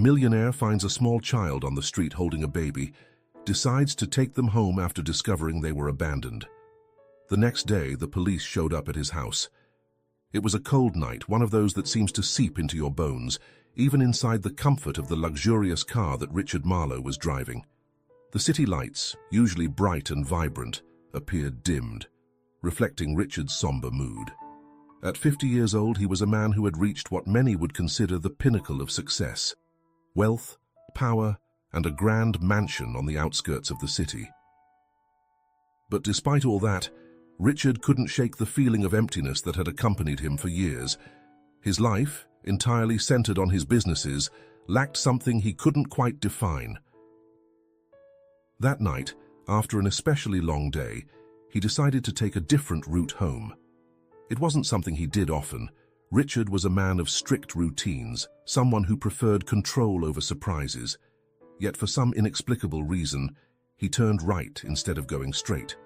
Millionaire finds a small child on the street holding a baby, decides to take them home after discovering they were abandoned. The next day, the police showed up at his house. It was a cold night, one of those that seems to seep into your bones, even inside the comfort of the luxurious car that Richard Marlowe was driving. The city lights, usually bright and vibrant, appeared dimmed, reflecting Richard's somber mood. At 50 years old, he was a man who had reached what many would consider the pinnacle of success: wealth, power, and a grand mansion on the outskirts of the city. But despite all that, Richard couldn't shake the feeling of emptiness that had accompanied him for years. His life, entirely centered on his businesses, lacked something he couldn't quite define. That night, after an especially long day, he decided to take a different route home. It wasn't something he did often. Richard was a man of strict routines, someone who preferred control over surprises. Yet for some inexplicable reason, he turned right instead of going straight.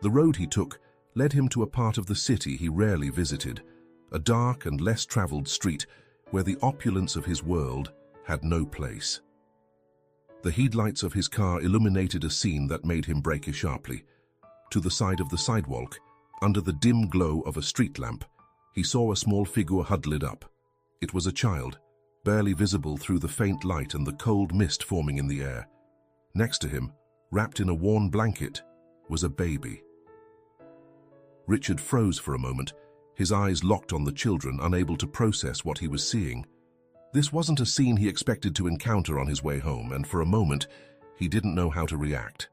The road he took led him to a part of the city he rarely visited, a dark and less traveled street where the opulence of his world had no place. The headlights of his car illuminated a scene that made him brake sharply. To the side of the sidewalk, under the dim glow of a street lamp, he saw a small figure huddled up. It was a child, barely visible through the faint light and the cold mist forming in the air. Next to him, wrapped in a worn blanket, was a baby. Richard froze for a moment, his eyes locked on the children, unable to process what he was seeing. This wasn't a scene he expected to encounter on his way home, and for a moment, he didn't know how to react.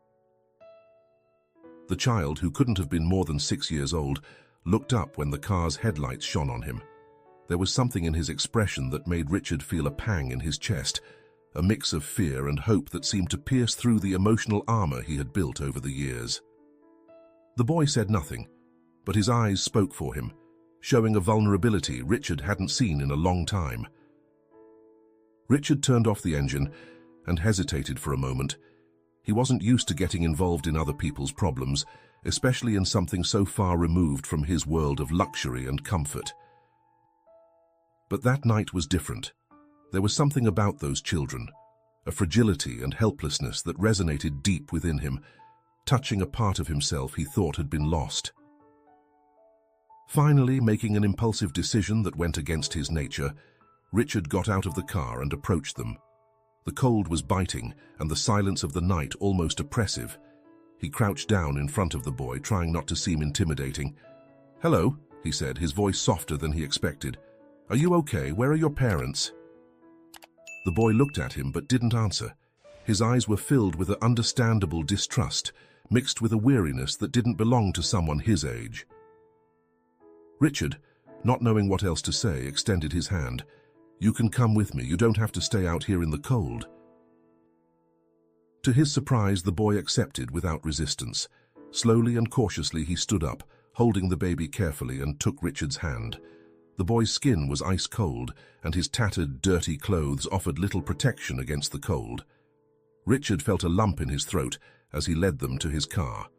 The child, who couldn't have been more than 6 years old, looked up when the car's headlights shone on him. There was something in his expression that made Richard feel a pang in his chest, a mix of fear and hope that seemed to pierce through the emotional armor he had built over the years. The boy said nothing, but his eyes spoke for him, showing a vulnerability Richard hadn't seen in a long time. Richard turned off the engine and hesitated for a moment. He wasn't used to getting involved in other people's problems, especially in something so far removed from his world of luxury and comfort. But that night was different. There was something about those children, a fragility and helplessness that resonated deep within him, touching a part of himself he thought had been lost. Finally, making an impulsive decision that went against his nature, Richard got out of the car and approached them. The cold was biting, and the silence of the night almost oppressive. He crouched down in front of the boy, trying not to seem intimidating. "Hello," he said, his voice softer than he expected. "Are you okay? Where are your parents?" The boy looked at him but didn't answer. His eyes were filled with an understandable distrust, mixed with a weariness that didn't belong to someone his age. Richard, not knowing what else to say, extended his hand. "You can come with me. You don't have to stay out here in the cold." To his surprise, the boy accepted without resistance. Slowly and cautiously he stood up, holding the baby carefully, and took Richard's hand. The boy's skin was ice cold, and his tattered, dirty clothes offered little protection against the cold. Richard felt a lump in his throat as he led them to his car.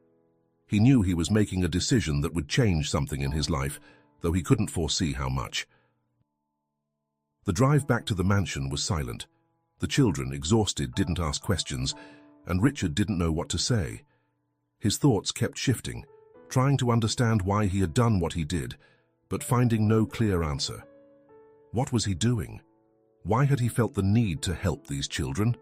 He knew he was making a decision that would change something in his life, though he couldn't foresee how much. The drive back to the mansion was silent. The children, exhausted, didn't ask questions, and Richard didn't know what to say. His thoughts kept shifting, trying to understand why he had done what he did, but finding no clear answer. What was he doing? Why had he felt the need to help these children?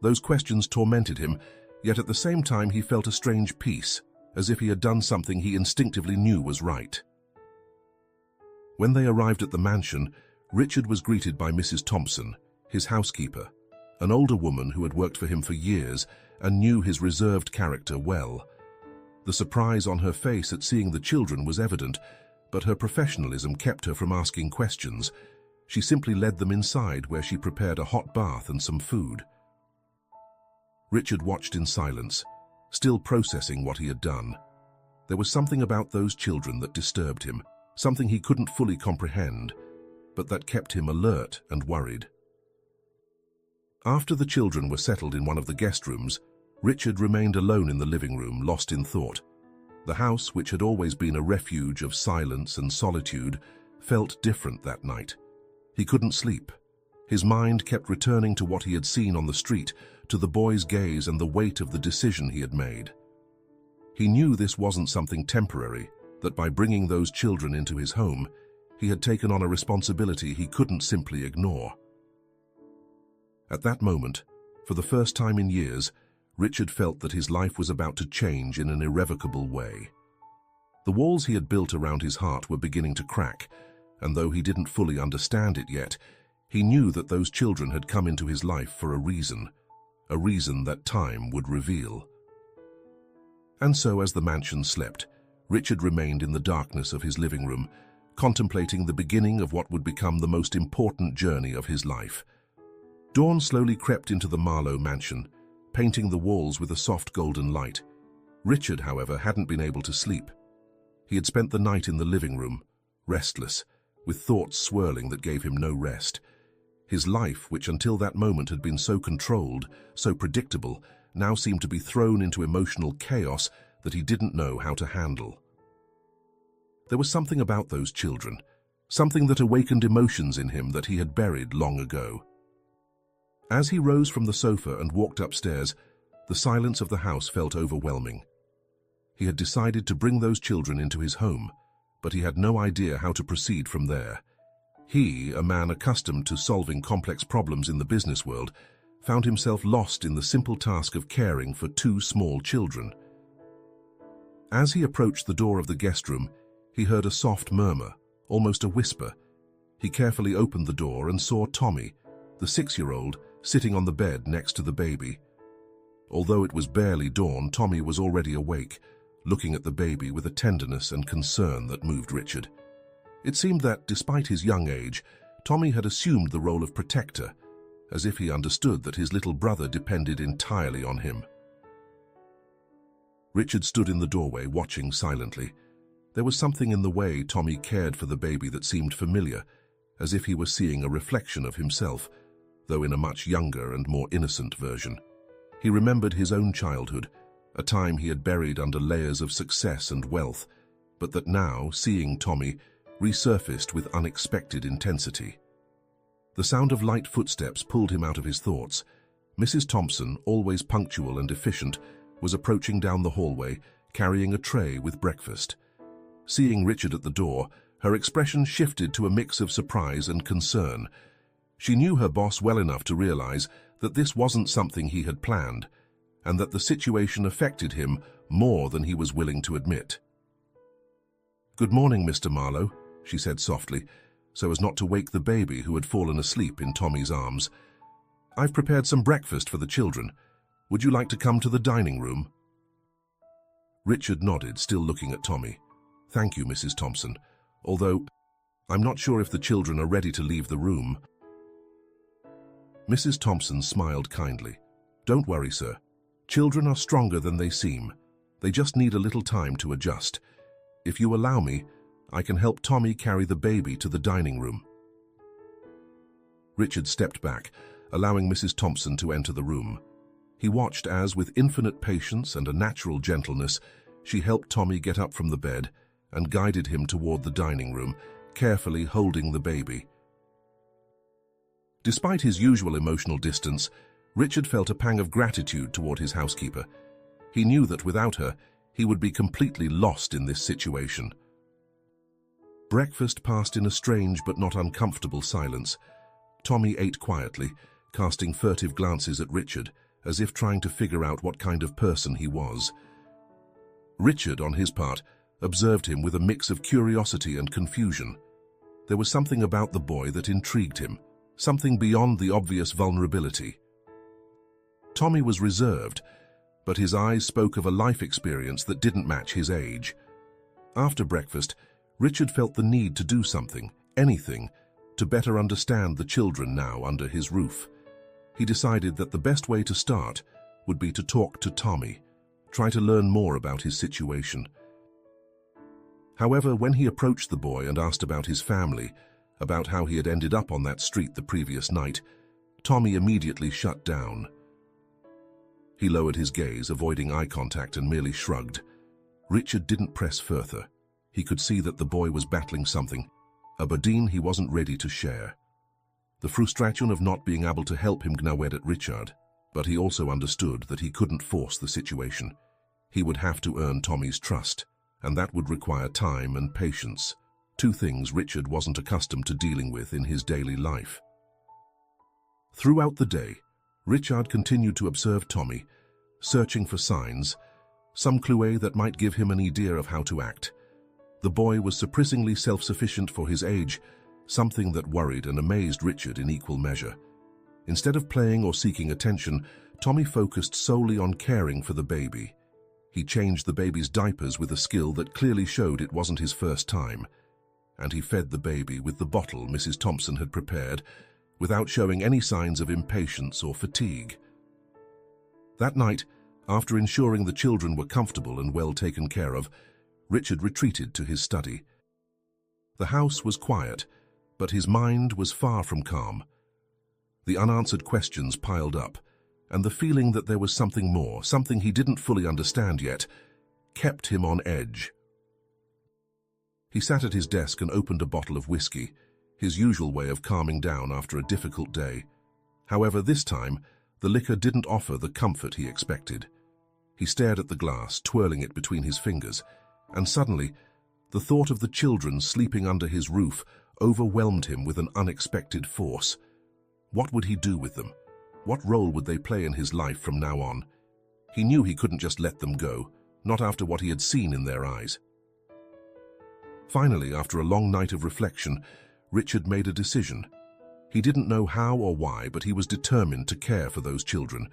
Those questions tormented him, yet at the same time he felt a strange peace, as if he had done something he instinctively knew was right. When they arrived at the mansion, Richard was greeted by Mrs. Thompson, his housekeeper, an older woman who had worked for him for years and knew his reserved character well. The surprise on her face at seeing the children was evident, but her professionalism kept her from asking questions. She simply led them inside, where she prepared a hot bath and some food. Richard watched in silence, still processing what he had done. There was something about those children that disturbed him, something he couldn't fully comprehend, but that kept him alert and worried. After the children were settled in one of the guest rooms, Richard remained alone in the living room, lost in thought. The house, which had always been a refuge of silence and solitude, felt different that night. He couldn't sleep. His mind kept returning to what he had seen on the street, to the boy's gaze and the weight of the decision he had made. He knew this wasn't something temporary, that by bringing those children into his home, he had taken on a responsibility he couldn't simply ignore. At that moment, for the first time in years, Richard felt that his life was about to change in an irrevocable way. The walls he had built around his heart were beginning to crack, and though he didn't fully understand it yet, he knew that those children had come into his life for a reason that time would reveal. And so, as the mansion slept, Richard remained in the darkness of his living room, contemplating the beginning of what would become the most important journey of his life. Dawn slowly crept into the Marlowe mansion, painting the walls with a soft golden light. Richard, however, hadn't been able to sleep. He had spent the night in the living room, restless, with thoughts swirling that gave him no rest. His life, which until that moment had been so controlled, so predictable, now seemed to be thrown into emotional chaos that he didn't know how to handle. There was something about those children, something that awakened emotions in him that he had buried long ago. As he rose from the sofa and walked upstairs, the silence of the house felt overwhelming. He had decided to bring those children into his home, but he had no idea how to proceed from there. He, a man accustomed to solving complex problems in the business world, found himself lost in the simple task of caring for two small children. As he approached the door of the guest room, he heard a soft murmur, almost a whisper. He carefully opened the door and saw Tommy, the 6-year-old, sitting on the bed next to the baby. Although it was barely dawn, Tommy was already awake, looking at the baby with a tenderness and concern that moved Richard. It seemed that, despite his young age, Tommy had assumed the role of protector, as if he understood that his little brother depended entirely on him. Richard stood in the doorway, watching silently. There was something in the way Tommy cared for the baby that seemed familiar, as if he were seeing a reflection of himself, though in a much younger and more innocent version. He remembered his own childhood, a time he had buried under layers of success and wealth, but that now, seeing Tommy, resurfaced with unexpected intensity. The sound of light footsteps pulled him out of his thoughts. Mrs. Thompson, always punctual and efficient, was approaching down the hallway, carrying a tray with breakfast. Seeing Richard at the door, her expression shifted to a mix of surprise and concern. She knew her boss well enough to realize that this wasn't something he had planned, and that the situation affected him more than he was willing to admit. "Good morning, Mr. Marlowe," she said softly, so as not to wake the baby who had fallen asleep in Tommy's arms. "I've prepared some breakfast for the children. Would you like to come to the dining room?" Richard nodded, still looking at Tommy. "Thank you, Mrs. Thompson, although I'm not sure if the children are ready to leave the room." Mrs. Thompson smiled kindly. "Don't worry, sir. Children are stronger than they seem. They just need a little time to adjust. If you allow me, I can help Tommy carry the baby to the dining room." Richard stepped back, allowing Mrs. Thompson to enter the room. He watched as, with infinite patience and a natural gentleness, she helped Tommy get up from the bed and guided him toward the dining room, carefully holding the baby. Despite his usual emotional distance, Richard felt a pang of gratitude toward his housekeeper. He knew that without her, he would be completely lost in this situation. Breakfast passed in a strange but not uncomfortable silence. Tommy ate quietly, casting furtive glances at Richard, as if trying to figure out what kind of person he was. Richard, on his part, observed him with a mix of curiosity and confusion. There was something about the boy that intrigued him, something beyond the obvious vulnerability. Tommy was reserved, but his eyes spoke of a life experience that didn't match his age. After breakfast, Richard felt the need to do something, anything, to better understand the children now under his roof. He decided that the best way to start would be to talk to Tommy, try to learn more about his situation. However, when he approached the boy and asked about his family, about how he had ended up on that street the previous night, Tommy immediately shut down. He lowered his gaze, avoiding eye contact, and merely shrugged. Richard didn't press further. He could see that the boy was battling something, a burden he wasn't ready to share. The frustration of not being able to help him gnawed at Richard, but he also understood that he couldn't force the situation. He would have to earn Tommy's trust, and that would require time and patience, two things Richard wasn't accustomed to dealing with in his daily life. Throughout the day, Richard continued to observe Tommy, searching for signs, some clue that might give him an idea of how to act. The boy was surprisingly self-sufficient for his age, something that worried and amazed Richard in equal measure. Instead of playing or seeking attention, Tommy focused solely on caring for the baby. He changed the baby's diapers with a skill that clearly showed it wasn't his first time, and he fed the baby with the bottle Mrs. Thompson had prepared, without showing any signs of impatience or fatigue. That night, after ensuring the children were comfortable and well taken care of, Richard retreated to his study. The house was quiet, but his mind was far from calm. The unanswered questions piled up, and the feeling that there was something more, something he didn't fully understand yet, kept him on edge. He sat at his desk and opened a bottle of whiskey, his usual way of calming down after a difficult day. However, this time, the liquor didn't offer the comfort he expected. He stared at the glass, twirling it between his fingers, and suddenly, the thought of the children sleeping under his roof overwhelmed him with an unexpected force. What would he do with them? What role would they play in his life from now on? He knew he couldn't just let them go, not after what he had seen in their eyes. Finally, after a long night of reflection, Richard made a decision. He didn't know how or why, but he was determined to care for those children.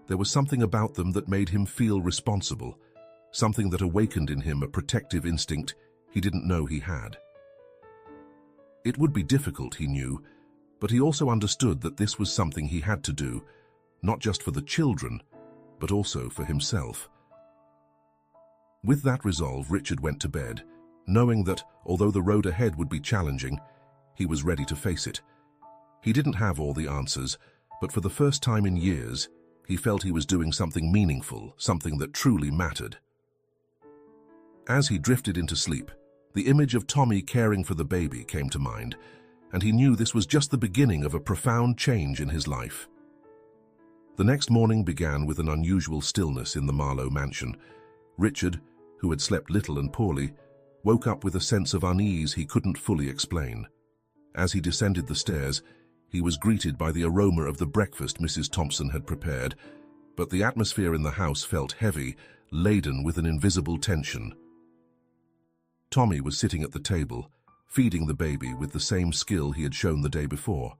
There was something about them that made him feel responsible, something that awakened in him a protective instinct he didn't know he had. It would be difficult, he knew, but he also understood that this was something he had to do, not just for the children, but also for himself. With that resolve, Richard went to bed, knowing that, although the road ahead would be challenging, he was ready to face it. He didn't have all the answers, but for the first time in years, he felt he was doing something meaningful, something that truly mattered. As he drifted into sleep, the image of Tommy caring for the baby came to mind, and he knew this was just the beginning of a profound change in his life. The next morning began with an unusual stillness in the Marlowe mansion. Richard, who had slept little and poorly, woke up with a sense of unease he couldn't fully explain. As he descended the stairs, he was greeted by the aroma of the breakfast Mrs. Thompson had prepared, but the atmosphere in the house felt heavy, laden with an invisible tension. Tommy was sitting at the table, feeding the baby with the same skill he had shown the day before.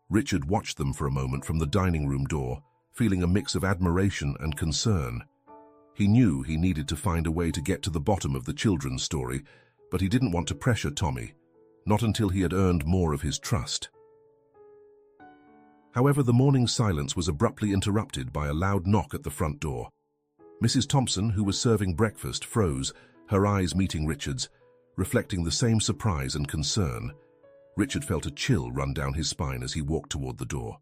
Richard watched them for a moment from the dining room door, feeling a mix of admiration and concern. He knew he needed to find a way to get to the bottom of the children's story, but he didn't want to pressure Tommy, not until he had earned more of his trust. However, the morning's silence was abruptly interrupted by a loud knock at the front door. Mrs. Thompson, who was serving breakfast, froze, her eyes meeting Richard's, reflecting the same surprise and concern. Richard felt a chill run down his spine as he walked toward the door.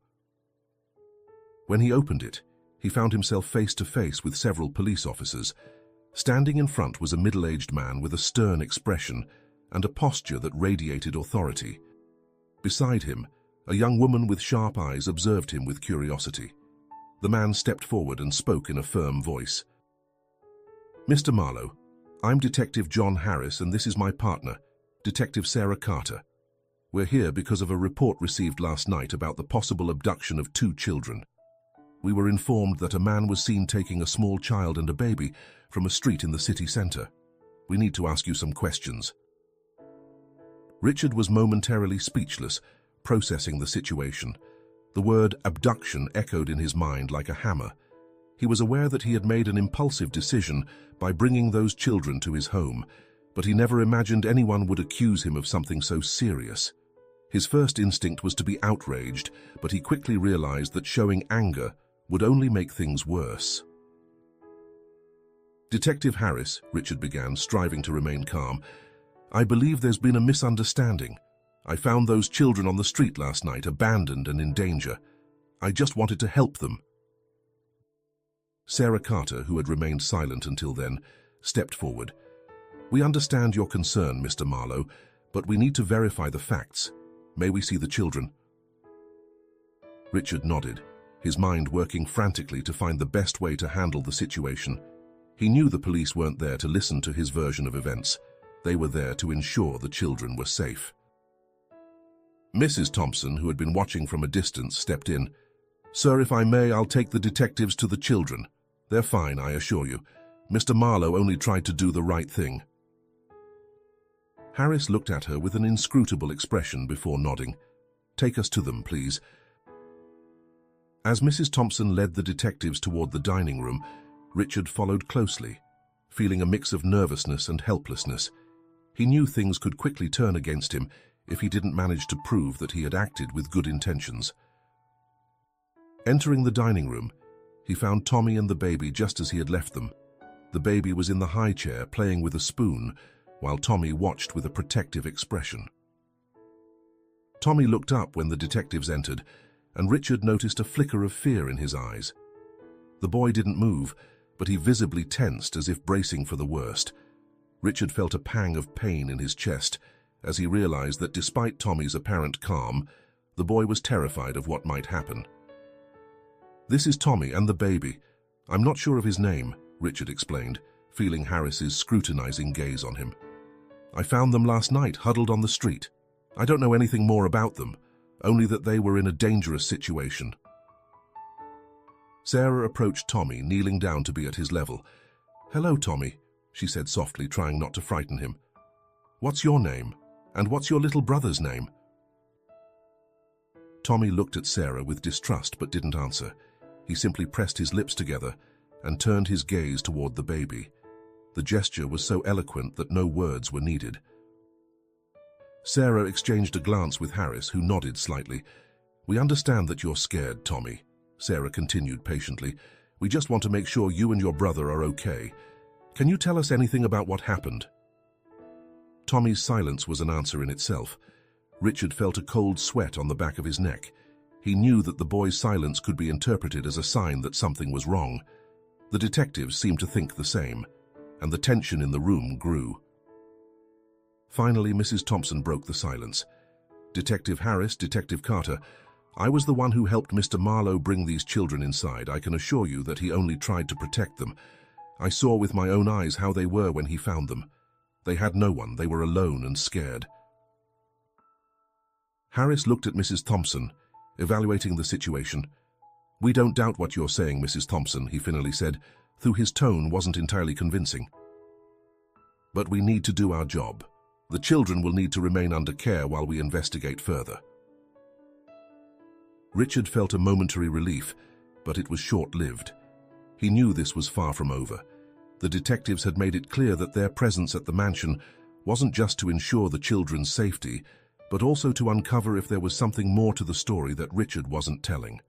When he opened it, he found himself face to face with several police officers. Standing in front was a middle-aged man with a stern expression and a posture that radiated authority. Beside him, a young woman with sharp eyes observed him with curiosity. The man stepped forward and spoke in a firm voice. "Mr. Marlowe, I'm Detective John Harris, and this is my partner, Detective Sarah Carter. We're here because of a report received last night about the possible abduction of 2 children. We were informed that a man was seen taking a small child and a baby from a street in the city center. We need to ask you some questions." Richard was momentarily speechless, processing the situation. The word abduction echoed in his mind like a hammer. He was aware that he had made an impulsive decision by bringing those children to his home, but he never imagined anyone would accuse him of something so serious. His first instinct was to be outraged, but he quickly realized that showing anger would only make things worse. "Detective Harris," Richard began, striving to remain calm, "I believe there's been a misunderstanding. I found those children on the street last night, abandoned and in danger. I just wanted to help them." Sarah Carter, who had remained silent until then, stepped forward. "We understand your concern, Mr. Marlowe, but we need to verify the facts. May we see the children?" Richard nodded, his mind working frantically to find the best way to handle the situation. He knew the police weren't there to listen to his version of events. They were there to ensure the children were safe. Mrs. Thompson, who had been watching from a distance, stepped in. "Sir, if I may, I'll take the detectives to the children. They're fine, I assure you. Mr. Marlowe only tried to do the right thing." Harris looked at her with an inscrutable expression before nodding. "Take us to them, please." As Mrs. Thompson led the detectives toward the dining room, Richard followed closely, feeling a mix of nervousness and helplessness. He knew things could quickly turn against him if he didn't manage to prove that he had acted with good intentions. Entering the dining room, he found Tommy and the baby just as he had left them. The baby was in the high chair playing with a spoon, while Tommy watched with a protective expression. Tommy looked up when the detectives entered, and Richard noticed a flicker of fear in his eyes. The boy didn't move, but he visibly tensed as if bracing for the worst. Richard felt a pang of pain in his chest as he realized that despite Tommy's apparent calm, the boy was terrified of what might happen. "This is Tommy and the baby. I'm not sure of his name," Richard explained, feeling Harris's scrutinizing gaze on him. "I found them last night, huddled on the street. I don't know anything more about them, only that they were in a dangerous situation." Sarah approached Tommy, kneeling down to be at his level. "Hello, Tommy," she said softly, trying not to frighten him. "What's your name? And what's your little brother's name?" Tommy looked at Sarah with distrust but didn't answer. He simply pressed his lips together and turned his gaze toward the baby. The gesture was so eloquent that no words were needed. Sarah exchanged a glance with Harris, who nodded slightly. "We understand that you're scared, Tommy," Sarah continued patiently. "We just want to make sure you and your brother are okay. Can you tell us anything about what happened?" Tommy's silence was an answer in itself. Richard felt a cold sweat on the back of his neck. He knew that the boy's silence could be interpreted as a sign that something was wrong. The detectives seemed to think the same, and the tension in the room grew. Finally, Mrs. Thompson broke the silence. "Detective Harris, Detective Carter, I was the one who helped Mr. Marlowe bring these children inside. I can assure you that he only tried to protect them. I saw with my own eyes how they were when he found them. They had no one. They were alone and scared." Harris looked at Mrs. Thompson, evaluating the situation. "We don't doubt what you're saying, Mrs. Thompson," he finally said, though his tone wasn't entirely convincing. "But we need to do our job. The children will need to remain under care while we investigate further." Richard felt a momentary relief, but it was short-lived. He knew this was far from over. The detectives had made it clear that their presence at the mansion wasn't just to ensure the children's safety, but also to uncover if there was something more to the story that Richard wasn't telling.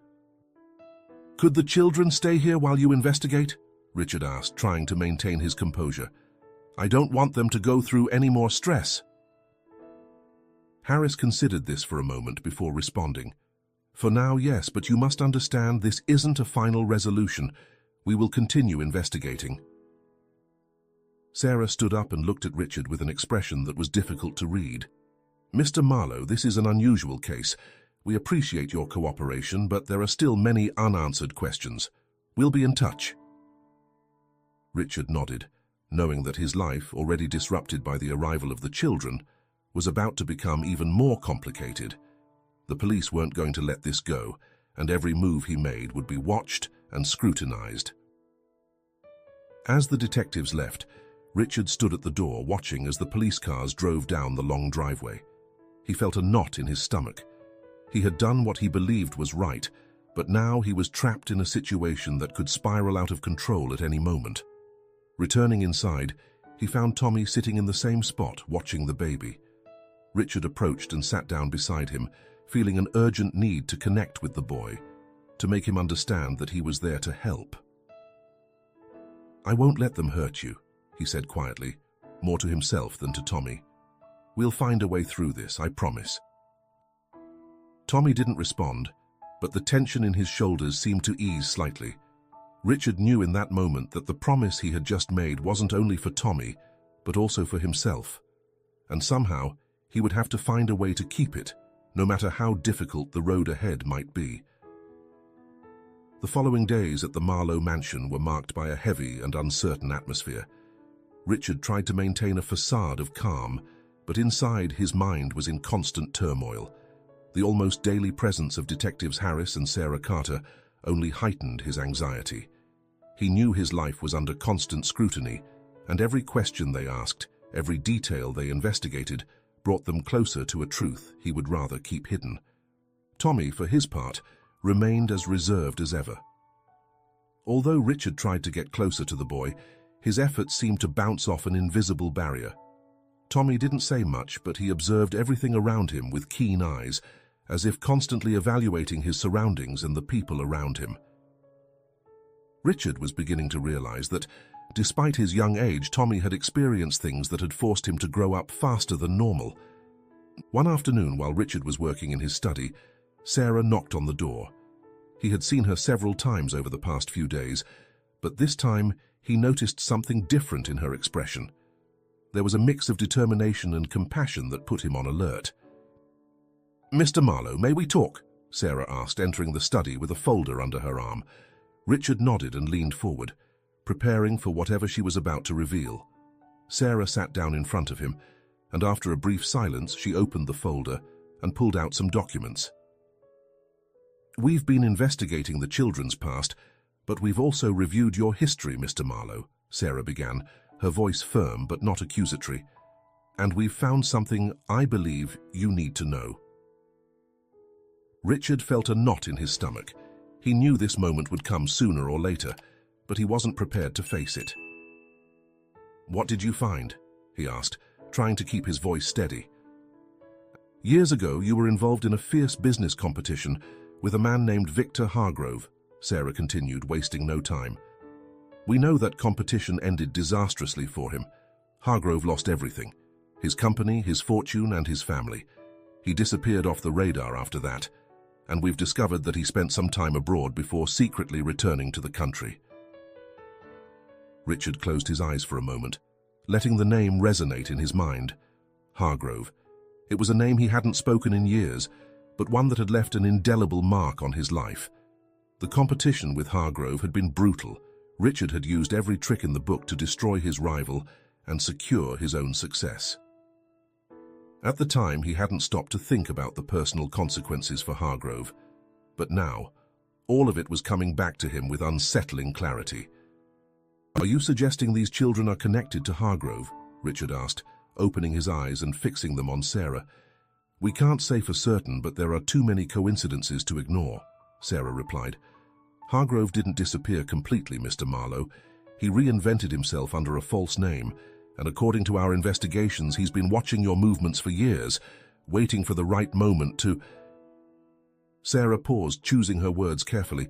"Could the children stay here while you investigate?" Richard asked, trying to maintain his composure. "I don't want them to go through any more stress." Harris considered this for a moment before responding. "For now, yes, but you must understand this isn't a final resolution. We will continue investigating." Sarah stood up and looked at Richard with an expression that was difficult to read. "Mr. Marlowe, this is an unusual case. We appreciate your cooperation, but there are still many unanswered questions. We'll be in touch." Richard nodded, knowing that his life, already disrupted by the arrival of the children, was about to become even more complicated. The police weren't going to let this go, and every move he made would be watched and scrutinized. As the detectives left, Richard stood at the door watching as the police cars drove down the long driveway. He felt a knot in his stomach. He had done what he believed was right, but now he was trapped in a situation that could spiral out of control at any moment. Returning inside, he found Tommy sitting in the same spot, watching the baby. Richard approached and sat down beside him, feeling an urgent need to connect with the boy, to make him understand that he was there to help. "I won't let them hurt you," he said quietly, more to himself than to Tommy. "We'll find a way through this, I promise." Tommy didn't respond, but the tension in his shoulders seemed to ease slightly. Richard knew in that moment that the promise he had just made wasn't only for Tommy, but also for himself. And somehow, he would have to find a way to keep it, no matter how difficult the road ahead might be. The following days at the Marlowe mansion were marked by a heavy and uncertain atmosphere. Richard tried to maintain a facade of calm, but inside his mind was in constant turmoil. The almost daily presence of Detectives Harris and Sarah Carter only heightened his anxiety. He knew his life was under constant scrutiny, and every question they asked, every detail they investigated, brought them closer to a truth he would rather keep hidden. Tommy, for his part, remained as reserved as ever. Although Richard tried to get closer to the boy, his efforts seemed to bounce off an invisible barrier. Tommy didn't say much, but he observed everything around him with keen eyes, as if constantly evaluating his surroundings and the people around him. Richard was beginning to realize that, despite his young age, Tommy had experienced things that had forced him to grow up faster than normal. One afternoon, while Richard was working in his study, Sarah knocked on the door. He had seen her several times over the past few days, but this time he noticed something different in her expression. There was a mix of determination and compassion that put him on alert. "Mr. Marlowe, may we talk?" Sarah asked, entering the study with a folder under her arm. Richard nodded and leaned forward, preparing for whatever she was about to reveal. Sarah sat down in front of him, and after a brief silence, she opened the folder and pulled out some documents. "We've been investigating the children's past, but we've also reviewed your history, Mr. Marlowe," Sarah began, her voice firm but not accusatory. "And we've found something I believe you need to know." Richard felt a knot in his stomach. He knew this moment would come sooner or later, but he wasn't prepared to face it. "What did you find?" he asked, trying to keep his voice steady. "Years ago, you were involved in a fierce business competition with a man named Victor Hargrove," Sarah continued, wasting no time. "We know that competition ended disastrously for him. Hargrove lost everything: his company, his fortune, and his family. He disappeared off the radar after that, and we've discovered that he spent some time abroad before secretly returning to the country." Richard closed his eyes for a moment, letting the name resonate in his mind. Hargrove. It was a name he hadn't spoken in years, but one that had left an indelible mark on his life. The competition with Hargrove had been brutal. Richard had used every trick in the book to destroy his rival and secure his own success. At the time, he hadn't stopped to think about the personal consequences for Hargrove, but now, all of it was coming back to him with unsettling clarity. "Are you suggesting these children are connected to Hargrove?" Richard asked, opening his eyes and fixing them on Sarah. "We can't say for certain, but there are too many coincidences to ignore," Sarah replied. "Hargrove didn't disappear completely, Mr. Marlowe. He reinvented himself under a false name, and according to our investigations, he's been watching your movements for years, waiting for the right moment to—" Sarah paused, choosing her words carefully.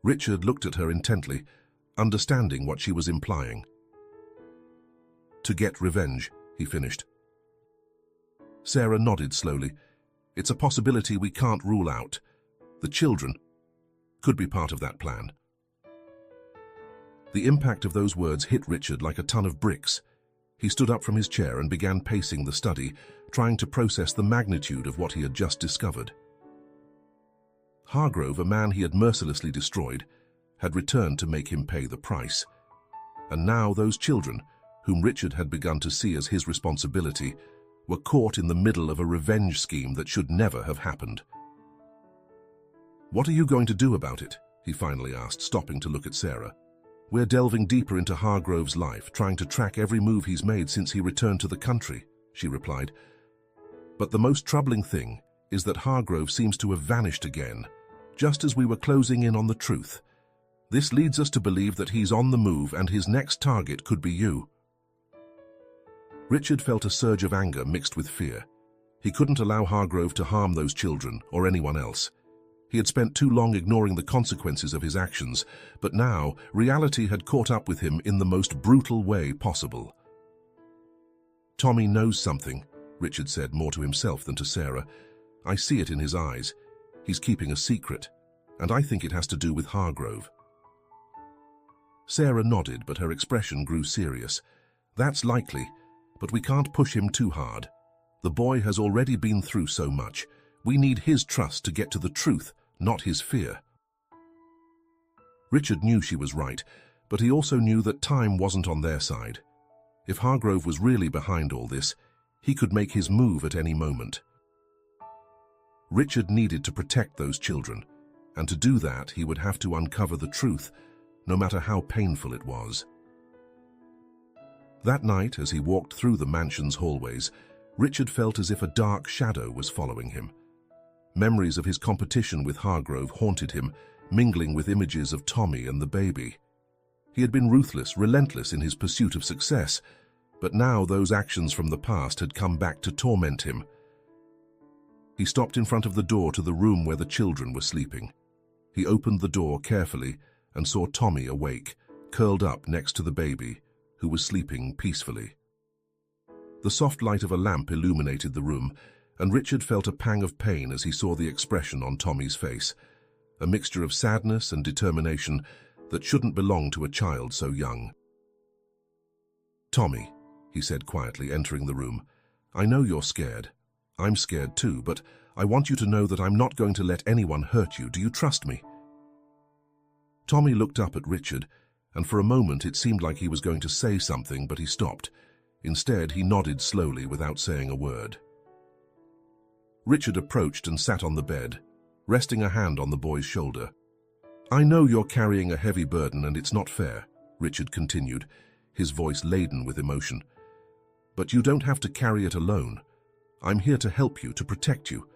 Richard looked at her intently, understanding what she was implying. "To get revenge," he finished. Sarah nodded slowly. "It's a possibility we can't rule out. The children could be part of that plan." The impact of those words hit Richard like a ton of bricks. He stood up from his chair and began pacing the study, trying to process the magnitude of what he had just discovered. Hargrove, a man he had mercilessly destroyed, had returned to make him pay the price. And now those children, whom Richard had begun to see as his responsibility, were caught in the middle of a revenge scheme that should never have happened. "What are you going to do about it?" he finally asked, stopping to look at Sarah. "We're delving deeper into Hargrove's life, trying to track every move he's made since he returned to the country," she replied. "But the most troubling thing is that Hargrove seems to have vanished again, just as we were closing in on the truth. This leads us to believe that he's on the move and his next target could be you." Richard felt a surge of anger mixed with fear. He couldn't allow Hargrove to harm those children or anyone else. He had spent too long ignoring the consequences of his actions, but now reality had caught up with him in the most brutal way possible. "Tommy knows something," Richard said, more to himself than to Sarah. "I see it in his eyes. He's keeping a secret, and I think it has to do with Hargrove." Sarah nodded, but her expression grew serious. "That's likely, but we can't push him too hard. The boy has already been through so much. We need his trust to get to the truth, not his fear." Richard knew she was right, but he also knew that time wasn't on their side. If Hargrove was really behind all this, he could make his move at any moment. Richard needed to protect those children, and to do that he would have to uncover the truth, no matter how painful it was. That night, as he walked through the mansion's hallways, Richard felt as if a dark shadow was following him. Memories of his competition with Hargrove haunted him, mingling with images of Tommy and the baby. He had been ruthless, relentless in his pursuit of success, but now those actions from the past had come back to torment him. He stopped in front of the door to the room where the children were sleeping. He opened the door carefully and saw Tommy awake, curled up next to the baby, who was sleeping peacefully. The soft light of a lamp illuminated the room, and Richard felt a pang of pain as he saw the expression on Tommy's face, a mixture of sadness and determination that shouldn't belong to a child so young. "Tommy," he said quietly, entering the room, "I know you're scared. I'm scared too, but I want you to know that I'm not going to let anyone hurt you. Do you trust me?" Tommy looked up at Richard, and for a moment it seemed like he was going to say something, but he stopped. Instead, he nodded slowly without saying a word. Richard approached and sat on the bed, resting a hand on the boy's shoulder. "I know you're carrying a heavy burden and it's not fair," Richard continued, his voice laden with emotion. "But you don't have to carry it alone. I'm here to help you, to protect you.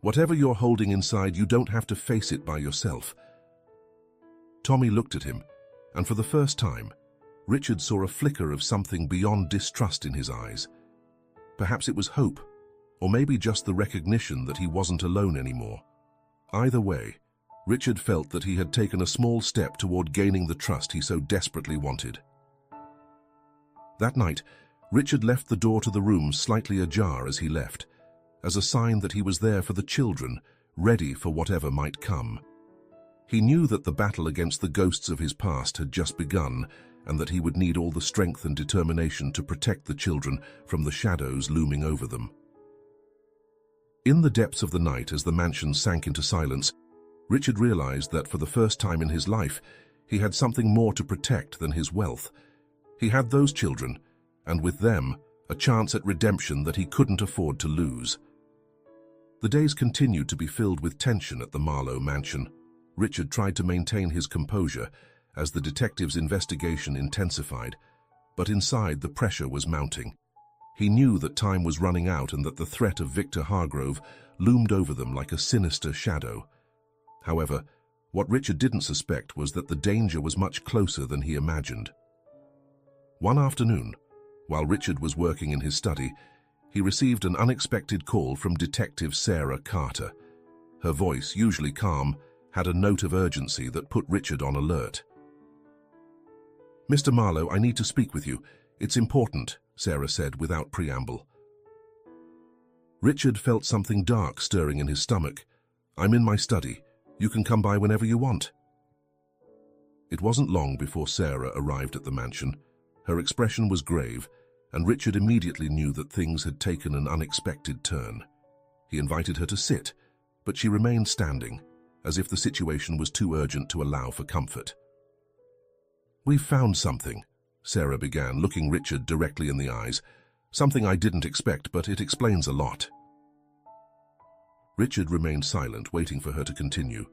Whatever you're holding inside, you don't have to face it by yourself." Tommy looked at him, and for the first time, Richard saw a flicker of something beyond distrust in his eyes. Perhaps it was hope, or maybe just the recognition that he wasn't alone anymore. Either way, Richard felt that he had taken a small step toward gaining the trust he so desperately wanted. That night, Richard left the door to the room slightly ajar as he left, as a sign that he was there for the children, ready for whatever might come. He knew that the battle against the ghosts of his past had just begun, and that he would need all the strength and determination to protect the children from the shadows looming over them. In the depths of the night, as the mansion sank into silence, Richard realized that for the first time in his life, he had something more to protect than his wealth. He had those children, and with them, a chance at redemption that he couldn't afford to lose. The days continued to be filled with tension at the Marlowe mansion. Richard tried to maintain his composure as the detective's investigation intensified, but inside the pressure was mounting. He knew that time was running out and that the threat of Victor Hargrove loomed over them like a sinister shadow. However, what Richard didn't suspect was that the danger was much closer than he imagined. One afternoon, while Richard was working in his study, he received an unexpected call from Detective Sarah Carter. Her voice, usually calm, had a note of urgency that put Richard on alert. "Mr. Marlowe, I need to speak with you. It's important," Sarah said without preamble. Richard felt something dark stirring in his stomach. "I'm in my study. You can come by whenever you want." It wasn't long before Sarah arrived at the mansion. Her expression was grave, and Richard immediately knew that things had taken an unexpected turn. He invited her to sit, but she remained standing, as if the situation was too urgent to allow for comfort. "We've found something," Sarah began, looking Richard directly in the eyes. "Something I didn't expect, but it explains a lot." Richard remained silent, waiting for her to continue.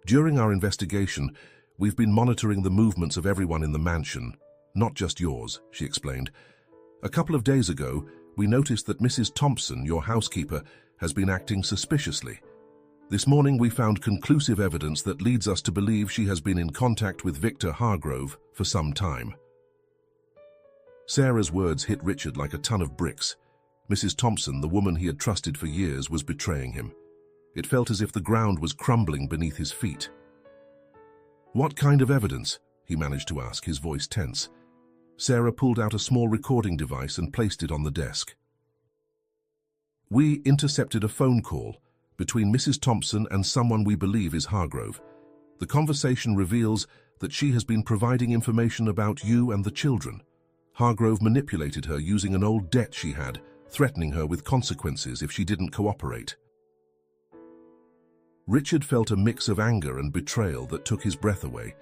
"During our investigation, we've been monitoring the movements of everyone in the mansion, not just yours," she explained. "A couple of days ago, we noticed that Mrs. Thompson, your housekeeper, has been acting suspiciously. This morning we found conclusive evidence that leads us to believe she has been in contact with Victor Hargrove for some time." Sarah's words hit Richard like a ton of bricks. Mrs. Thompson, the woman he had trusted for years, was betraying him. It felt as if the ground was crumbling beneath his feet. "What kind of evidence?" he managed to ask, his voice tense. Sarah pulled out a small recording device and placed it on the desk. "We intercepted a phone call between Mrs. Thompson and someone we believe is Hargrove. The conversation reveals that she has been providing information about you and the children. Hargrove manipulated her using an old debt she had, threatening her with consequences if she didn't cooperate." Richard felt a mix of anger and betrayal that took his breath away.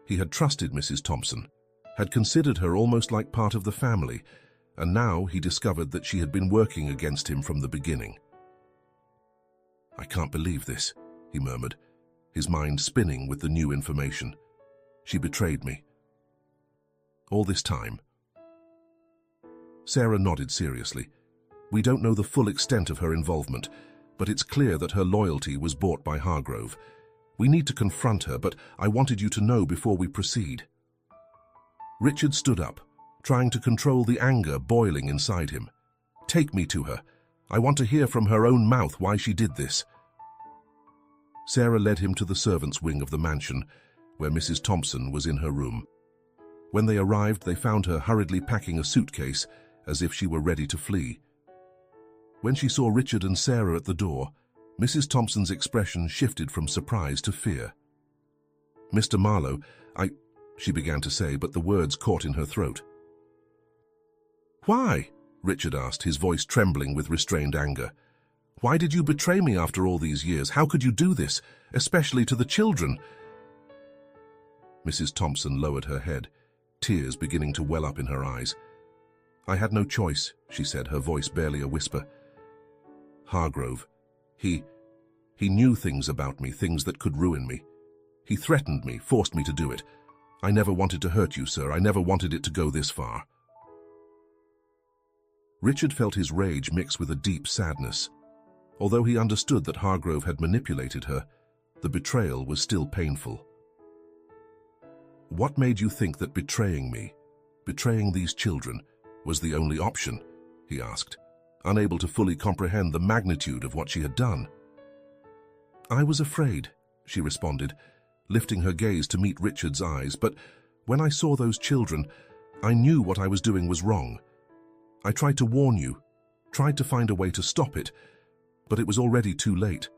He had trusted Mrs. Thompson, had considered her almost like part of the family, and now he discovered that she had been working against him from the beginning. "I can't believe this," he murmured, his mind spinning with the new information. "She betrayed me. All this time." Sarah nodded seriously. "We don't know the full extent of her involvement, but it's clear that her loyalty was bought by Hargrove. We need to confront her, but I wanted you to know before we proceed." Richard stood up, trying to control the anger boiling inside him. "Take me to her. I want to hear from her own mouth why she did this." Sarah led him to the servants' wing of the mansion, where Mrs. Thompson was in her room. When they arrived, they found her hurriedly packing a suitcase, as if she were ready to flee. When she saw Richard and Sarah at the door, Mrs. Thompson's expression shifted from surprise to fear. "Mr. Marlowe, she began to say, but the words caught in her throat. "Why?" Richard asked, his voice trembling with restrained anger. "Why did you betray me after all these years? How could you do this, especially to the children?" Mrs. Thompson lowered her head, tears beginning to well up in her eyes. "I had no choice," she said, her voice barely a whisper. "Hargrove, he knew things about me, things that could ruin me. He threatened me, forced me to do it. I never wanted to hurt you, sir. I never wanted it to go this far." Richard felt his rage mix with a deep sadness. Although he understood that Hargrove had manipulated her, the betrayal was still painful. "What made you think that betraying me, betraying these children, was the only option?" he asked, unable to fully comprehend the magnitude of what she had done. "I was afraid," she responded, lifting her gaze to meet Richard's eyes, "but when I saw those children, I knew what I was doing was wrong. I tried to warn you, tried to find a way to stop it, but it was already too late.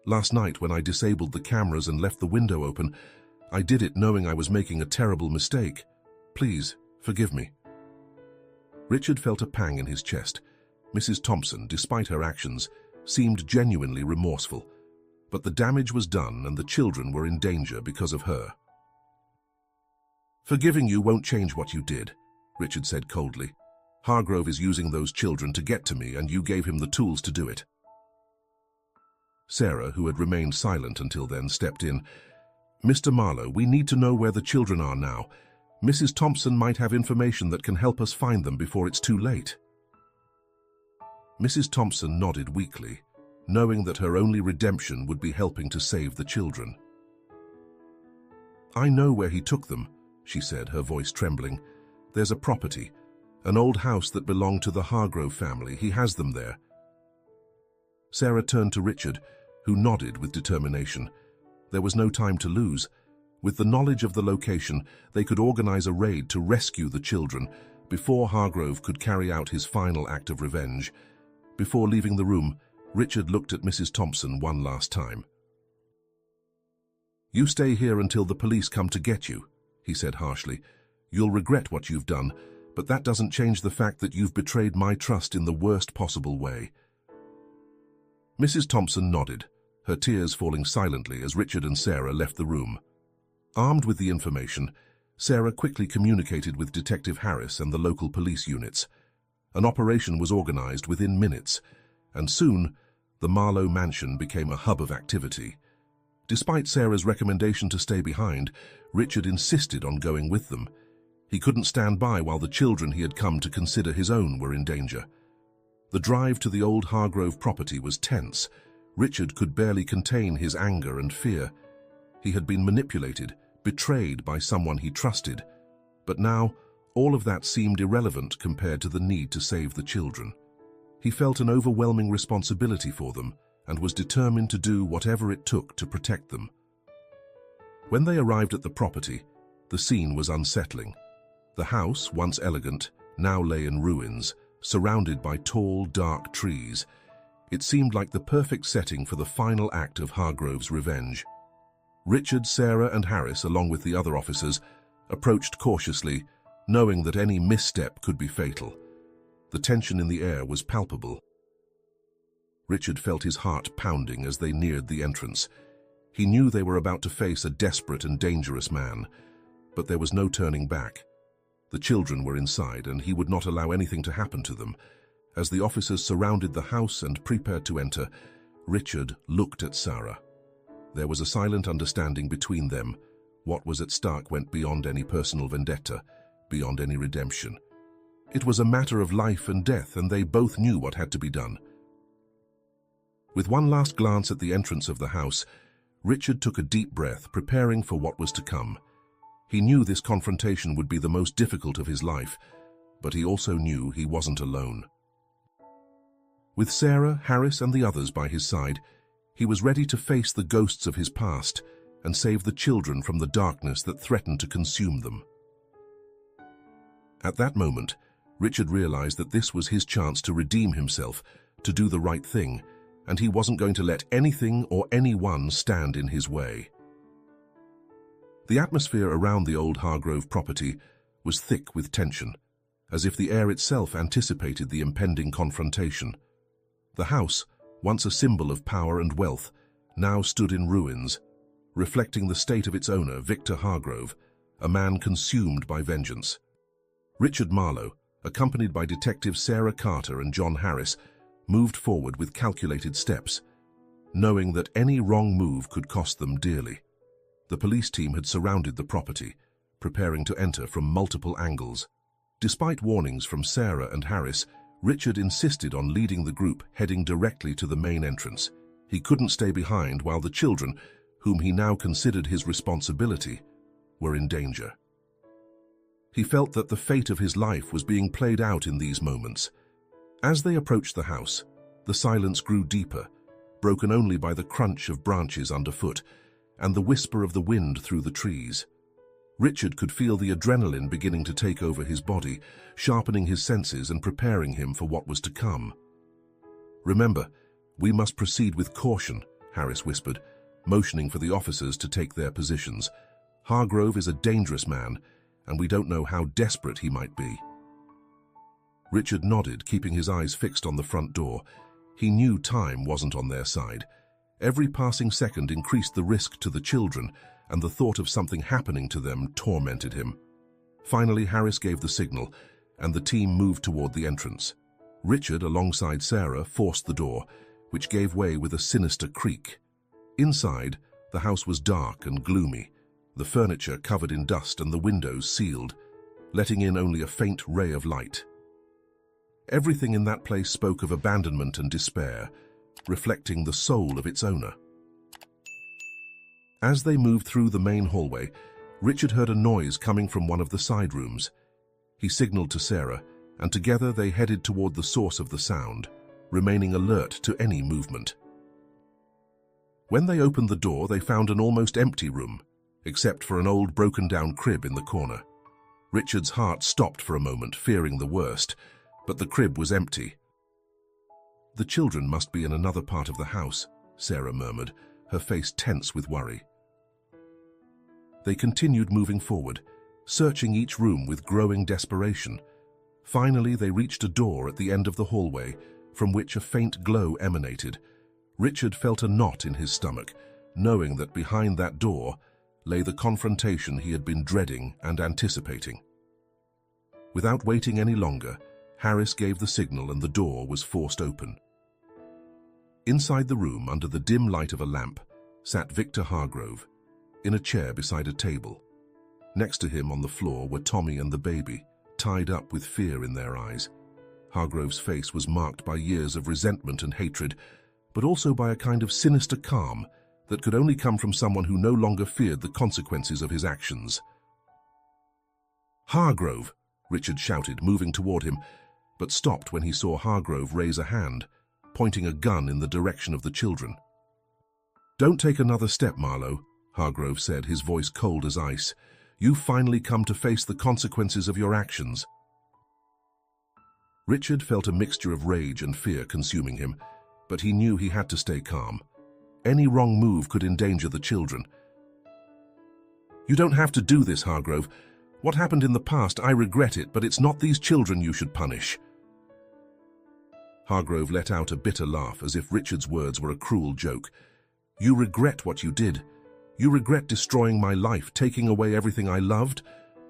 Last night, when I disabled the cameras and left the window open, I did it knowing I was making a terrible mistake. Please, forgive me." Richard felt a pang in his chest. Mrs. Thompson, despite her actions, seemed genuinely remorseful, but the damage was done and the children were in danger because of her. "Forgiving you won't change what you did," Richard said coldly. "Hargrove is using those children to get to me, and you gave him the tools to do it." Sarah, who had remained silent until then, stepped in. "Mr. Marlowe, we need to know where the children are now. Mrs. Thompson might have information that can help us find them before it's too late." Mrs. Thompson nodded weakly, knowing that her only redemption would be helping to save the children. "I know where he took them," she said, her voice trembling. "There's a property, an old house that belonged to the Hargrove family. He has them there." Sarah turned to Richard, who nodded with determination. There was no time to lose. With the knowledge of the location, they could organize a raid to rescue the children before Hargrove could carry out his final act of revenge. Before leaving the room, Richard looked at Mrs. Thompson one last time. "You stay here until the police come to get you," he said harshly. "You'll regret what you've done, but that doesn't change the fact that you've betrayed my trust in the worst possible way." Mrs. Thompson nodded, her tears falling silently as Richard and Sarah left the room. Armed with the information, Sarah quickly communicated with Detective Harris and the local police units. An operation was organized within minutes, and soon the Marlowe mansion became a hub of activity. Despite Sarah's recommendation to stay behind, Richard insisted on going with them. He couldn't stand by while the children he had come to consider his own were in danger. The drive to the old Hargrove property was tense. Richard could barely contain his anger and fear. He had been manipulated, betrayed by someone he trusted, but now all of that seemed irrelevant compared to the need to save the children. He felt an overwhelming responsibility for them and was determined to do whatever it took to protect them. When they arrived at the property, the scene was unsettling. The house, once elegant, now lay in ruins, surrounded by tall, dark trees. It seemed like the perfect setting for the final act of Hargrove's revenge. Richard, Sarah, and Harris, along with the other officers, approached cautiously, knowing that any misstep could be fatal. The tension in the air was palpable. Richard felt his heart pounding as they neared the entrance. He knew they were about to face a desperate and dangerous man, but there was no turning back. The children were inside, and he would not allow anything to happen to them. As the officers surrounded the house and prepared to enter, Richard looked at Sarah. There was a silent understanding between them. What was at stake went beyond any personal vendetta, beyond any redemption. It was a matter of life and death, and they both knew what had to be done. With one last glance at the entrance of the house, Richard took a deep breath, preparing for what was to come. He knew this confrontation would be the most difficult of his life, but he also knew he wasn't alone. With Sarah, Harris, and the others by his side, he was ready to face the ghosts of his past and save the children from the darkness that threatened to consume them. At that moment, Richard realized that this was his chance to redeem himself, to do the right thing, and he wasn't going to let anything or anyone stand in his way. The atmosphere around the old Hargrove property was thick with tension, as if the air itself anticipated the impending confrontation. The house, once a symbol of power and wealth, now stood in ruins, reflecting the state of its owner, Victor Hargrove, a man consumed by vengeance. Richard Marlowe, accompanied by Detectives Sarah Carter and John Harris, moved forward with calculated steps, knowing that any wrong move could cost them dearly. The police team had surrounded the property, preparing to enter from multiple angles. Despite warnings from Sarah and Harris, Richard insisted on leading the group, heading directly to the main entrance. He couldn't stay behind while the children, whom he now considered his responsibility, were in danger. He felt that the fate of his life was being played out in these moments. As they approached the house, the silence grew deeper, broken only by the crunch of branches underfoot and the whisper of the wind through the trees. Richard could feel the adrenaline beginning to take over his body, sharpening his senses and preparing him for what was to come. "Remember, we must proceed with caution," Harris whispered, motioning for the officers to take their positions. "Hargrove is a dangerous man, and we don't know how desperate he might be." Richard nodded, keeping his eyes fixed on the front door. He knew time wasn't on their side. Every passing second increased the risk to the children, and the thought of something happening to them tormented him. Finally, Harris gave the signal, and the team moved toward the entrance. Richard, alongside Sarah, forced the door, which gave way with a sinister creak. Inside, the house was dark and gloomy, the furniture covered in dust and the windows sealed, letting in only a faint ray of light. Everything in that place spoke of abandonment and despair, reflecting the soul of its owner. As they moved through the main hallway, Richard heard a noise coming from one of the side rooms. He signaled to Sarah, and together they headed toward the source of the sound, remaining alert to any movement. When they opened the door, they found an almost empty room, except for an old broken-down crib in the corner. Richard's heart stopped for a moment, fearing the worst, but the crib was empty. "The children must be in another part of the house," Sarah murmured, her face tense with worry. They continued moving forward, searching each room with growing desperation. Finally, they reached a door at the end of the hallway, from which a faint glow emanated. Richard felt a knot in his stomach, knowing that behind that door lay the confrontation he had been dreading and anticipating. Without waiting any longer, Harris gave the signal and the door was forced open. Inside the room, under the dim light of a lamp, sat Victor Hargrove, in a chair beside a table. Next to him on the floor were Tommy and the baby, tied up with fear in their eyes. Hargrove's face was marked by years of resentment and hatred, but also by a kind of sinister calm that could only come from someone who no longer feared the consequences of his actions. "Hargrove!" Richard shouted, moving toward him, but stopped when he saw Hargrove raise a hand, pointing a gun in the direction of the children. "Don't take another step, Marlowe," Hargrove said, his voice cold as ice. "You've finally come to face the consequences of your actions." Richard felt a mixture of rage and fear consuming him, but he knew he had to stay calm. Any wrong move could endanger the children. "You don't have to do this, Hargrove. What happened in the past, I regret it, but it's not these children you should punish." Hargrove let out a bitter laugh, as if Richard's words were a cruel joke. You regret what you did. You regret destroying my life, taking away everything I loved?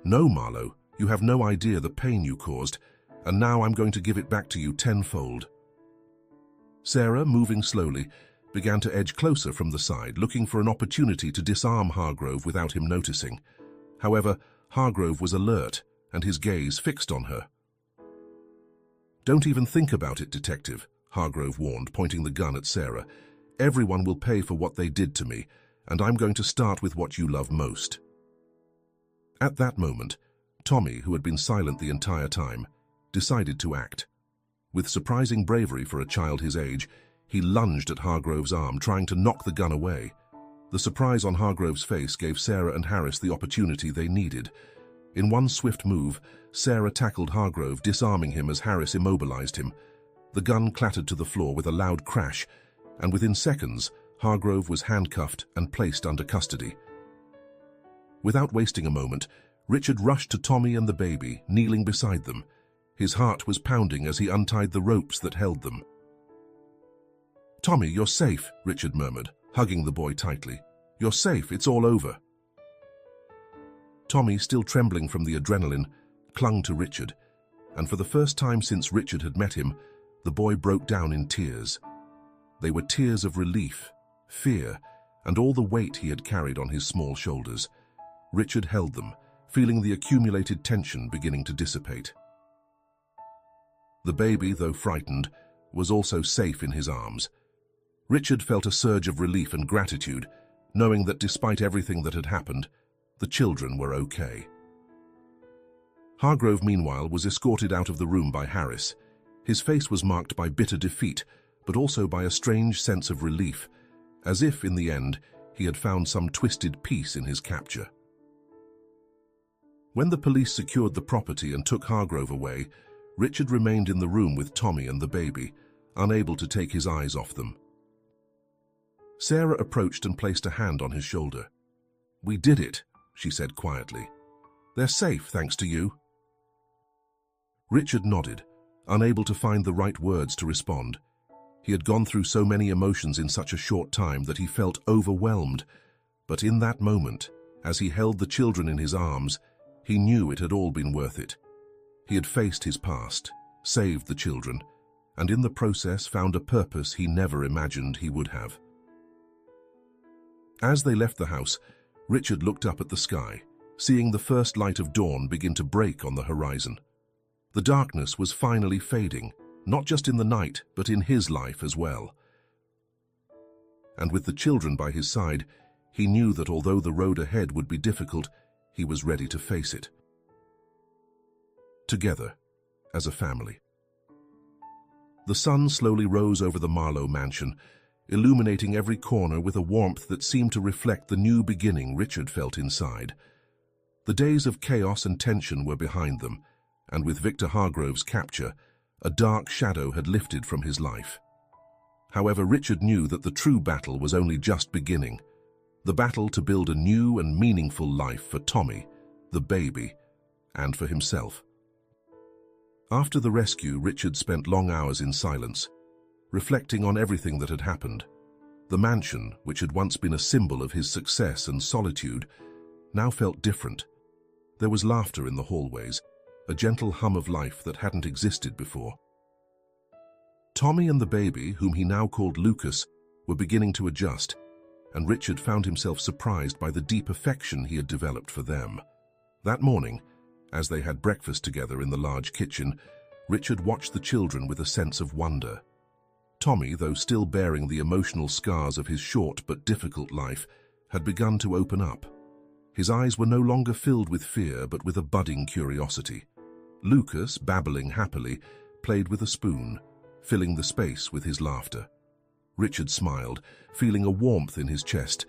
No, Marlowe, you have no idea the pain you caused, and now I'm going to give it back to you tenfold. Sarah, moving slowly, began to edge closer from the side, looking for an opportunity to disarm Hargrove without him noticing. However, Hargrove was alert, and his gaze fixed on her. Don't even think about it, Detective, Hargrove warned, pointing the gun at Sarah. Everyone will pay for what they did to me, and I'm going to start with what you love most. At that moment, Tommy, who had been silent the entire time, decided to act. With surprising bravery for a child his age, he lunged at Hargrove's arm, trying to knock the gun away. The surprise on Hargrove's face gave Sarah and Harris the opportunity they needed. In one swift move, Sarah tackled Hargrove, disarming him as Harris immobilized him. The gun clattered to the floor with a loud crash, and within seconds, Hargrove was handcuffed and placed under custody. Without wasting a moment, Richard rushed to Tommy and the baby, kneeling beside them. His heart was pounding as he untied the ropes that held them. "Tommy, you're safe," Richard murmured, hugging the boy tightly. "You're safe, it's all over." Tommy, still trembling from the adrenaline, clung to Richard, and for the first time since Richard had met him, the boy broke down in tears. They were tears of relief, fear, and all the weight he had carried on his small shoulders. Richard held them, feeling the accumulated tension beginning to dissipate. The baby, though frightened, was also safe in his arms. Richard felt a surge of relief and gratitude, knowing that despite everything that had happened, the children were okay. Hargrove, meanwhile, was escorted out of the room by Harris. His face was marked by bitter defeat, but also by a strange sense of relief, as if, in the end, he had found some twisted peace in his capture. When the police secured the property and took Hargrove away, Richard remained in the room with Tommy and the baby, unable to take his eyes off them. Sarah approached and placed a hand on his shoulder. "We did it," she said quietly. "They're safe, thanks to you." Richard nodded, unable to find the right words to respond. He had gone through so many emotions in such a short time that he felt overwhelmed. But in that moment, as he held the children in his arms, he knew it had all been worth it. He had faced his past, saved the children, and in the process found a purpose he never imagined he would have. As they left the house, Richard looked up at the sky, seeing the first light of dawn begin to break on the horizon. The darkness was finally fading, not just in the night, but in his life as well. And with the children by his side, he knew that although the road ahead would be difficult, he was ready to face it. Together, as a family. The sun slowly rose over the Marlowe mansion, illuminating every corner with a warmth that seemed to reflect the new beginning Richard felt inside. The days of chaos and tension were behind them, and with Victor Hargrove's capture, a dark shadow had lifted from his life. However, Richard knew that the true battle was only just beginning, the battle to build a new and meaningful life for Tommy, the baby, and for himself. After the rescue, Richard spent long hours in silence, reflecting on everything that had happened. The mansion, which had once been a symbol of his success and solitude, now felt different. There was laughter in the hallways, a gentle hum of life that hadn't existed before. Tommy and the baby, whom he now called Lucas, were beginning to adjust, and Richard found himself surprised by the deep affection he had developed for them. That morning, as they had breakfast together in the large kitchen, Richard watched the children with a sense of wonder. Tommy, though still bearing the emotional scars of his short but difficult life, had begun to open up. His eyes were no longer filled with fear, but with a budding curiosity. Lucas, babbling happily, played with a spoon, filling the space with his laughter. Richard smiled, feeling a warmth in his chest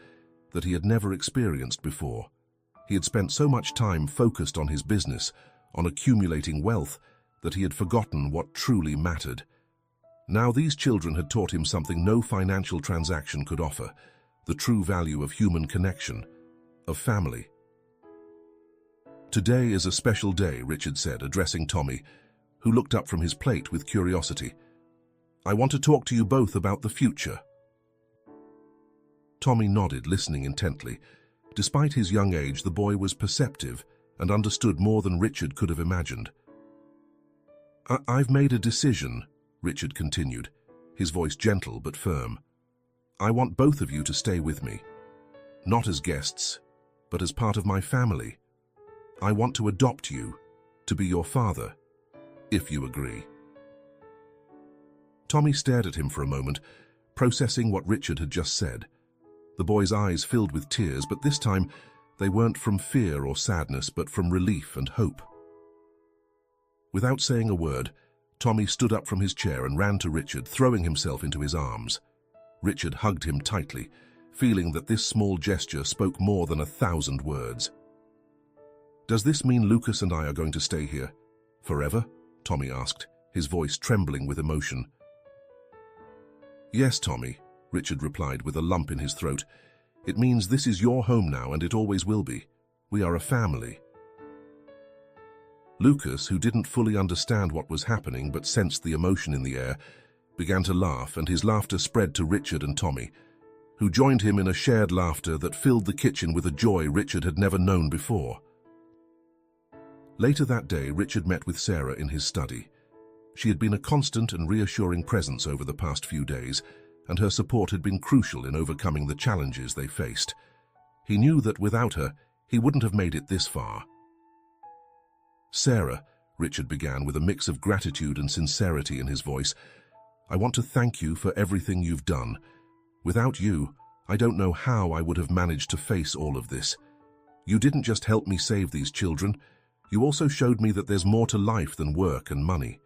that he had never experienced before. He had spent so much time focused on his business, on accumulating wealth, that he had forgotten what truly mattered. Now these children had taught him something no financial transaction could offer, the true value of human connection, of family. "Today is a special day," Richard said, addressing Tommy, who looked up from his plate with curiosity. "I want to talk to you both about the future." Tommy nodded, listening intently. Despite his young age, the boy was perceptive and understood more than Richard could have imagined. I've made a decision, Richard continued, his voice gentle but firm. I want both of you to stay with me. Not as guests, but as part of my family. I want to adopt you, to be your father, if you agree. Tommy stared at him for a moment, processing what Richard had just said. The boy's eyes filled with tears, but this time they weren't from fear or sadness, but from relief and hope. Without saying a word, Tommy stood up from his chair and ran to Richard, throwing himself into his arms. Richard hugged him tightly, feeling that this small gesture spoke more than 1,000 words. Does this mean Lucas and I are going to stay here forever? Tommy asked, his voice trembling with emotion. Yes, Tommy, Richard replied with a lump in his throat. It means this is your home now, and it always will be. We are a family. Lucas, who didn't fully understand what was happening but sensed the emotion in the air, began to laugh, and his laughter spread to Richard and Tommy, who joined him in a shared laughter that filled the kitchen with a joy Richard had never known before. Later that day, Richard met with Sarah in his study. She had been a constant and reassuring presence over the past few days, and her support had been crucial in overcoming the challenges they faced. He knew that without her, he wouldn't have made it this far. Sarah, Richard began with a mix of gratitude and sincerity in his voice, I want to thank you for everything you've done. Without you, I don't know how I would have managed to face all of this. You didn't just help me save these children, you also showed me that there's more to life than work and money.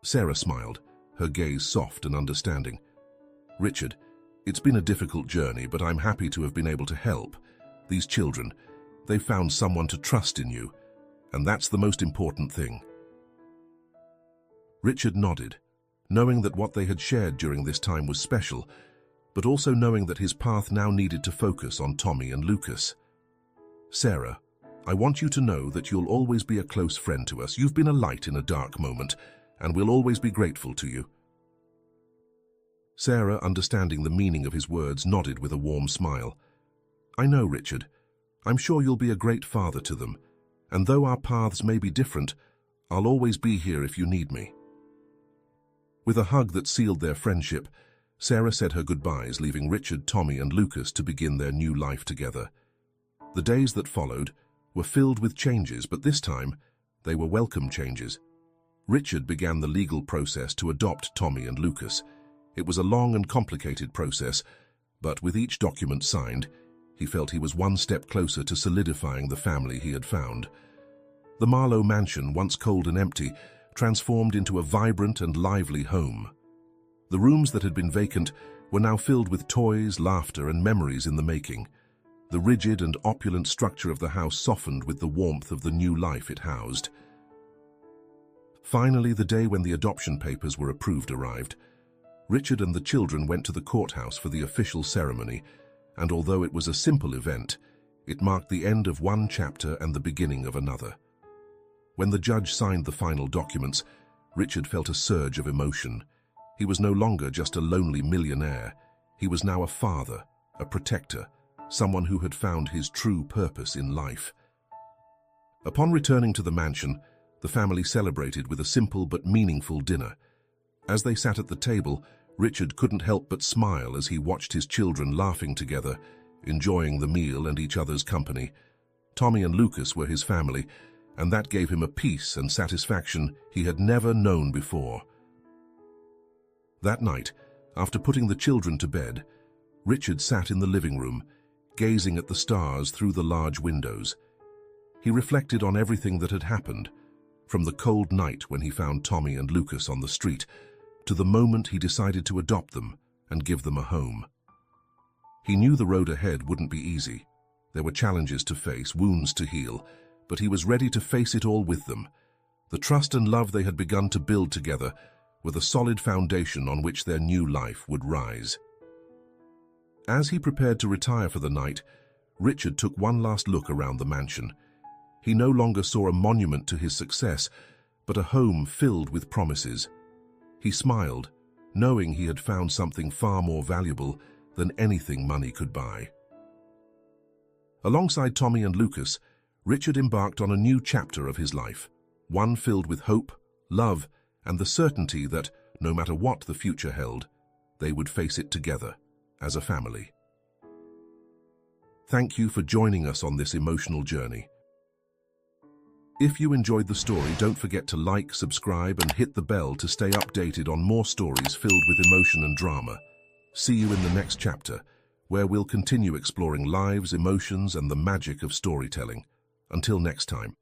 Sarah smiled, her gaze soft and understanding. Richard, it's been a difficult journey, but I'm happy to have been able to help. These children, they've found someone to trust in you, and that's the most important thing. Richard nodded, knowing that what they had shared during this time was special, but also knowing that his path now needed to focus on Tommy and Lucas. Sarah, I want you to know that you'll always be a close friend to us. You've been a light in a dark moment, and we'll always be grateful to you. Sarah, understanding the meaning of his words, nodded with a warm smile. I know, Richard. I'm sure you'll be a great father to them, and though our paths may be different, I'll always be here if you need me. With a hug that sealed their friendship, Sarah said her goodbyes, leaving Richard, Tommy, and Lucas to begin their new life together. The days that followed were filled with changes, but this time they were welcome changes. Richard began the legal process to adopt Tommy and Lucas. It was a long and complicated process, but with each document signed, he felt he was one step closer to solidifying the family he had found. The Marlowe mansion, once cold and empty, transformed into a vibrant and lively home. The rooms that had been vacant were now filled with toys, laughter, and memories in the making. The rigid and opulent structure of the house softened with the warmth of the new life it housed. Finally, the day when the adoption papers were approved arrived. Richard and the children went to the courthouse for the official ceremony, and although it was a simple event, it marked the end of one chapter and the beginning of another. When the judge signed the final documents, Richard felt a surge of emotion. He was no longer just a lonely millionaire. He was now a father, a protector, someone who had found his true purpose in life. Upon returning to the mansion, the family celebrated with a simple but meaningful dinner. As they sat at the table, Richard couldn't help but smile as he watched his children laughing together, enjoying the meal and each other's company. Tommy and Lucas were his family, and that gave him a peace and satisfaction he had never known before. That night, after putting the children to bed, Richard sat in the living room, gazing at the stars through the large windows. He reflected on everything that had happened, from the cold night when he found Tommy and Lucas on the street, to the moment he decided to adopt them and give them a home. He knew the road ahead wouldn't be easy. There were challenges to face, wounds to heal, but he was ready to face it all with them. The trust and love they had begun to build together were the solid foundation on which their new life would rise. As he prepared to retire for the night, Richard took one last look around the mansion. He no longer saw a monument to his success, but a home filled with promises. He smiled, knowing he had found something far more valuable than anything money could buy. Alongside Tommy and Lucas, Richard embarked on a new chapter of his life, one filled with hope, love, and the certainty that, no matter what the future held, they would face it together, as a family. Thank you for joining us on this emotional journey. If you enjoyed the story, don't forget to like, subscribe, and hit the bell to stay updated on more stories filled with emotion and drama. See you in the next chapter, where we'll continue exploring lives, emotions, and the magic of storytelling. Until next time.